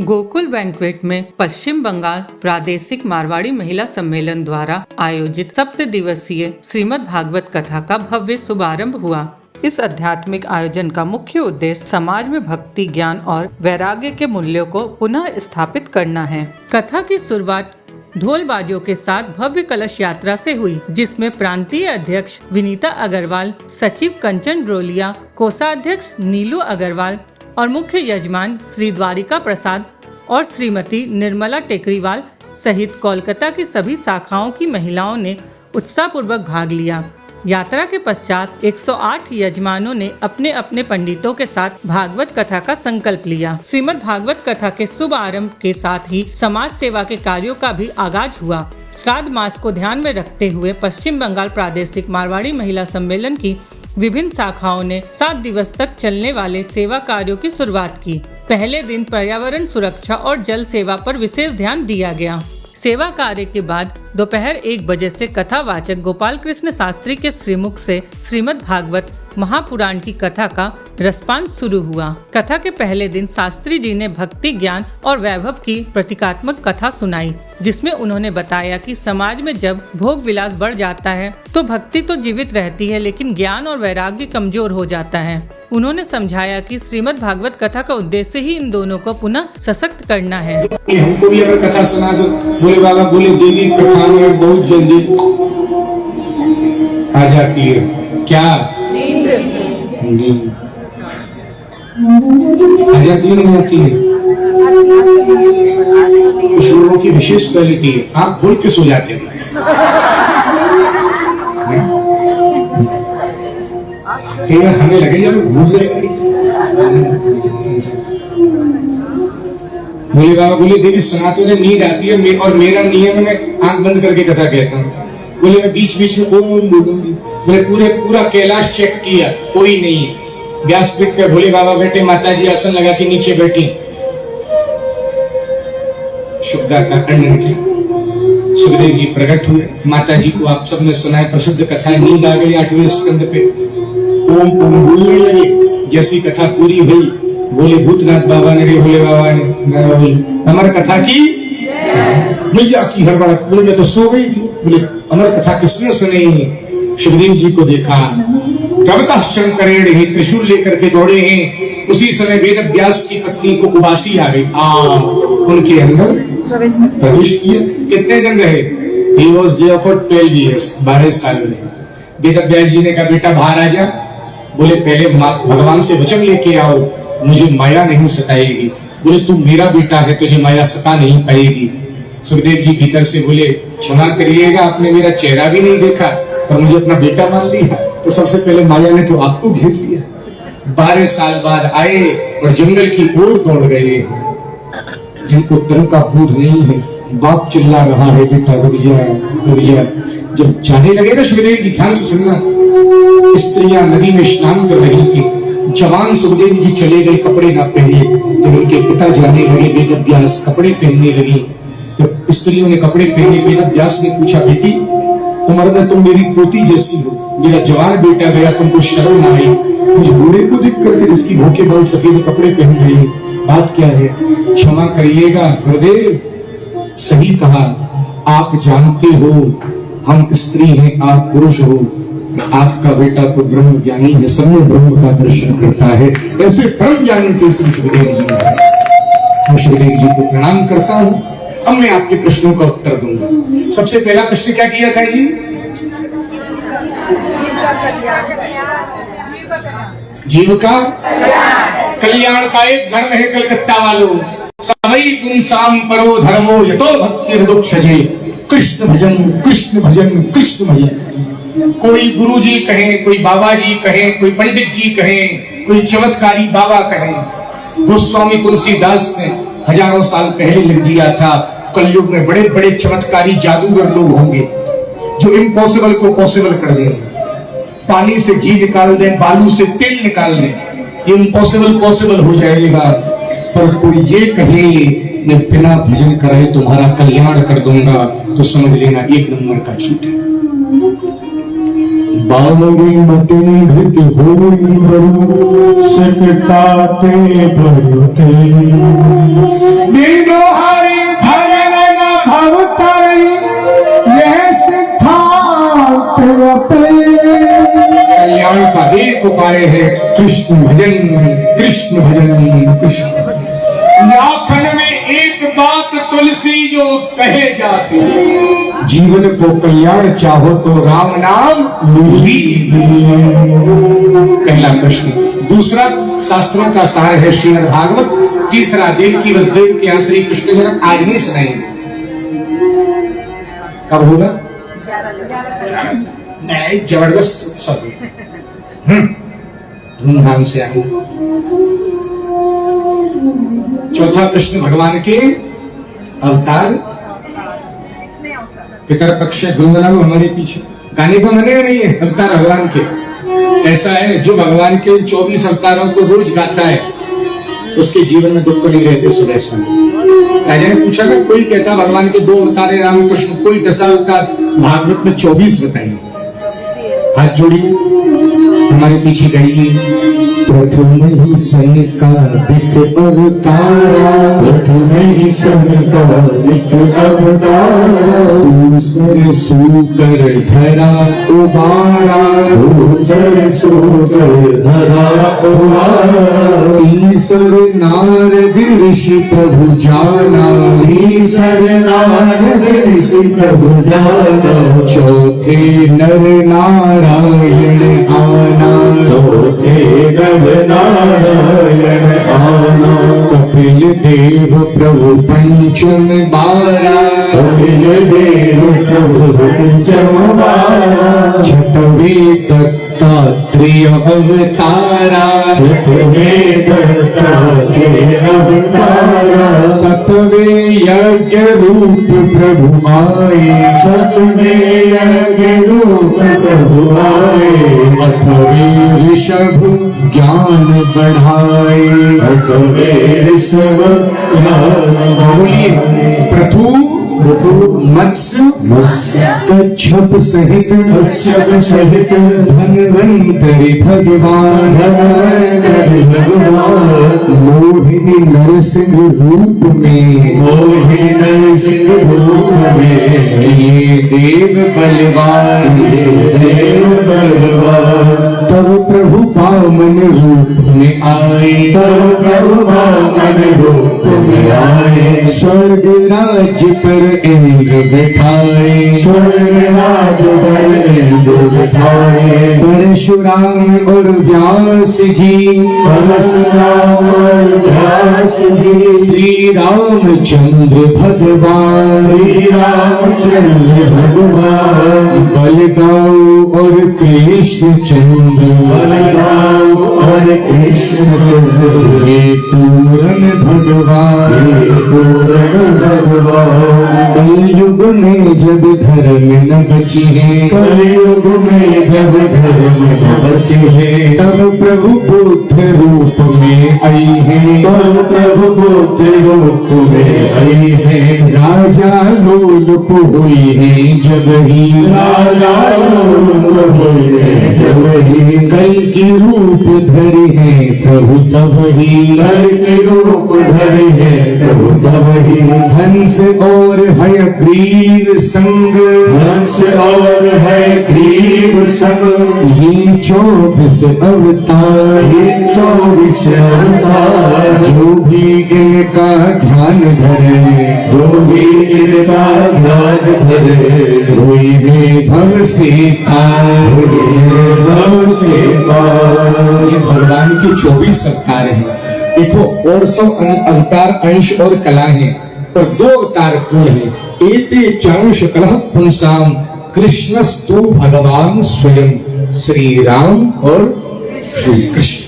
Gokul banquet में पश्चिम बंगाल प्रादेशिक मारवाड़ी महिला सम्मेलन द्वारा आयोजित 7 दिवसीय श्रीमद् भागवत कथा का भव्य शुभारंभ हुआ। इस आध्यात्मिक आयोजन का मुख्य उद्देश्य समाज में भक्ति, ज्ञान और वैराग्य के मूल्यों को पुनः स्थापित करना है। कथा की शुरुआत ढोल बाजों के साथ भव्य कलश यात्रा से हुई, जिसमें प्रांतीय अध्यक्ष विनीता अग्रवाल, सचिव कंचन ड्रोलिया, कोषाध्यक्ष नीलू अग्रवाल और मुख्य यजमान श्री द्वारिका प्रसाद और श्रीमती निर्मला टेकरीवाल सहित कोलकाता की सभी शाखाओं की महिलाओं ने उत्साहपूर्वक भाग लिया। यात्रा के पश्चात 108 यजमानों ने अपने अपने पंडितों के साथ भागवत कथा का संकल्प लिया। श्रीमद् भागवत कथा के शुभ आरंभ के साथ ही समाज सेवा के कार्यों का भी आगाज हुआ। श्राद्ध मास को ध्यान में रखते हुए पश्चिम बंगाल प्रादेशिक मारवाड़ी महिला सम्मेलन की विभिन्न शाखाओं ने 7 दिवस तक चलने वाले सेवा कार्यों की शुरुआत की। पहले दिन पर्यावरण सुरक्षा और जल सेवा पर विशेष ध्यान दिया गया। सेवा कार्य के बाद दोपहर 1 बजे से कथावाचक गोपाल कृष्ण शास्त्री के श्रीमुख से श्रीमद् भागवत महापुराण की कथा का रसपान शुरू हुआ। कथा के पहले दिन शास्त्री जी ने भक्ति, ज्ञान और वैभव की प्रतीकात्मक कथा सुनाई, जिसमें उन्होंने बताया कि समाज में जब भोग विलास बढ़ जाता है तो भक्ति तो जीवित रहती है, लेकिन ज्ञान और वैराग्य कमजोर हो जाता है। उन्होंने समझाया कि श्रीमद् भागवत कथा का उद्देश्य ही इन दोनों को पुनः सशक्त करना है। हमको भी अगर कथा सुना दो, बोले बाबा बोले देवी कथा में बहुत जल्दी आ जाती है। क्या आ जाती है, नहीं आती है? कुछ लोगों की विशेष क्वालिटी है, आप भूल के सो जाते हैं। कई बार हमें लगे जब भूल गए। बोले बाबा बोले देवी सुनाते हुए नींद आती है और मेरा नियम में आंख बंद करके कथा कहता हूँ। बोले मैं बीच बीच में ओम बोलूंगी। बोले पूरा कैलाश चेक किया, कोई नहीं है। व्यासपीठ पे भोले बाबा बैठे, माता जी आसन लगा के नीचे बैठी। शुभदा का अंड निकले, सुखदेव जी प्रकट हुए। माता जी को आप सबने सुना है प्रसिद्ध कथा है। नींद आ गई 8वें स्कंद पे, ओम ओम बोलने लगे। जैसी कथा पूरी हुई, बोले भूतनाथ बाबा ने, भोले बाबा ने, अमर कथा की मैया की हड़बड़ा। बोले मैं तो सो गई थी। बोले अमर कथा किसने सुनी? सुखदेव जी को देखा, जगतः शंकरेण ही त्रिशूल लेकर के दौड़े हैं। उसी समय वेद व्यास की पत्नी को उबासी आ गई, उनके अंदर प्रवेश किया। कितने दिन रहे? He was there for 12 years, 12 साल रहे। वेद व्यास जी ने कहा बेटा बाहर आ जा। बोले पहले भगवान से वचन लेके आओ, मुझे माया नहीं सताएगी। बोले तू मेरा बेटा है, तुझे माया सता नहीं पाएगी। सुखदेव जी भीतर से बोले क्षमा करिएगा, आपने मेरा चेहरा भी नहीं देखा और मुझे अपना बेटा मान लिया, तो सबसे पहले माया ने तो आपको घेर लिया। 12 साल बाद आए और जंगल की ओर दौड़ गए। जिनको तन का बोध नहीं है, बाप चिल्ला रहा है बेटा रुक जा रुक जा। जब जाने लगे ना, सुखदेव जी ध्यान से सुनना, स्त्रियां नदी में स्नान कर रही थी। जवान सुखदेव जी चले गए, कपड़े ना पहने। जब उनके पिता जाने लगे, वेद व्यास कपड़े पहनने लगी। जब स्त्रियों ने कपड़े पहने, वेद व्यास ने पूछा बेटी तुम्हारा, तुम मेरी पोती जैसी हो, मेरा जवान बेटा गया, तुमको शर्म ना आई? मुझ बूढ़े को देख करके जिसकी भूखे बाल सफेद कपड़े पहन रही, बात क्या है? क्षमा करिएगा गुरुदेव, सही कहा। आप जानते हो हम स्त्री हैं, आप पुरुष हो। आपका बेटा तो ब्रह्म ज्ञानी है, सबने ब्रह्म का दर्शन करता है। ऐसे ब्रह्म ज्ञानी थे श्री सुखदेव जी। मैं सुखदेव जी को प्रणाम करता हूँ। अब मैं आपके प्रश्नों का उत्तर दूंगा। सबसे पहला प्रश्न क्या किया था जी? जीव का कल्याण का एक धर्म है कलकत्ता वालों। सवई पुंसाम परो धर्मो यतो भक्ति दुक्षजे। कृष्ण भजन कृष्ण भजन कृष्ण भजन। कोई गुरु जी कहें, कोई बाबा जी कहें, कोई पंडित जी कहें, कोई चमत्कारी बाबा कहें। गोस्वामी तुलसीदास ने हजारों साल पहले लिख दिया था, कलयुग में बड़े बड़े चमत्कारी जादूगर लोग होंगे जो इम्पॉसिबल को पॉसिबल कर दें। पानी से घी निकाल दें, बालू से तेल निकाल दें, इम्पॉसिबल पॉसिबल हो जाएगा। पर कोई ये कहे मैं बिना भजन कराए तुम्हारा कल्याण कर दूंगा, तो समझ लेना 1 नंबर का झूठ है। बावरी मते घृत होई बरु सकताते भरुते दिनो हरि भजन न भवतारी यह सिद्धांत अपने कल्याण का एक उपाय है कृष्ण भजन, कृष्ण भजन, कृष्ण। लाखन में एक बात तुलसी जो कहे जाती, जीवन को कल्याण चाहो तो राम नाम पहला प्रश्न। दूसरा शास्त्रों का सार है श्रीमद् भागवत। तीसरा देवकी वसुदेव के यहाँ श्री कृष्ण जन्म आज नहीं सुनाएंगे, कब होगा? नहीं, जबरदस्त सब धूमधाम से आए। चौथा प्रश्न भगवान के अवतार। पितर पक्ष गुंजना को हमारे पीछे गाने को मने नहीं है, अवतार भगवान के। ऐसा है जो भगवान के 24 अवतारों को रोज गाता है उसके जीवन में दुख को नहीं रहते। सुबह समय राजा ने पूछा ना, कोई कहता भगवान के 2 अवतार है रामकृष्ण, कोई 10 अवतार, भागवत में 24 बताइए। हाथ जोड़िए, हमारे पीछे गाइए। प्रथम ही संकालिक अवतारा, प्रथम ही संकालिक अवतारा, दूसर सुकर धरा उबारा, दूसर सुकर धरा उबारा, तीसर नारद ऋषि प्रभु जाना, तीसर नारद ऋषि प्रभु जाना, चौथे नर नारायण आना, चौथे नर नारायण आना, कपिल देव प्रभु पंचम बारा, कपिल देव प्रभु पंचम बारा, छठवे दत्तात्रेय अवतारा, छठवे दत्तात्रेय अवतारा, सतवे यज्ञ रूप प्रभु आए, सतवे यज्ञ रूप प्रभु आए, अठवे ऋषभ ज्ञान बढ़ाए, अठवे ऋषभ ज्ञान बढ़ाए, प्रथु मत्स्य कच्छप सहित धनवंतरि भगवान, मोहिनी नरसिंह रूप में, मोहिनी नरसिंह रूप में, ये देव बलवान, देव बलवान, तब प्रभु पावन रूप में आए, तब प्रभु पावन रूप में आए, स्वर्ग राज्य पर इंद्र बिठाए, स्वर्ग राज्य पर इंद्र बिठाए, परशुराम और व्यास जी, परशुराम और व्यास जी, श्री रामचंद्र भगवान, श्री रामचंद्र भगवान, बलदाऊ और कृष्ण चंद्र, बलदाऊ और कृष्ण चंद्र, हे पूर्ण भगवान, हे पूर्ण भगवान, कलयुग में जब धर्म न बची है, कलयुग में जब धर्म न बची है, तब प्रभु बुद्ध रूप में आई है, तब प्रभु बुद्ध रूप में आई है, राजा लोलुप हुई है जब ही, राजा लोलुप हुई है जब ही, कल की रूप धरे है प्रभु तब ही, कल की रूप धरे है प्रभु तब ही, हंस और है ग्रीव संग, हंस और है ग्रीव संग, ये 24 अवतार, ये 24 अवतार, जो भी इनका ध्यान धरे, जो भी इनका ध्यान धरे, हुई है भव से पार, भव से पार। ये भगवान के 24 अवतार हैं। देखो और सब अवतार अंश और कला हैं, पर 2 अवतार कौन है? एते चांश कलह पुंसाम कृष्णस्तु भगवान स्वयं, श्री राम और श्री कृष्ण।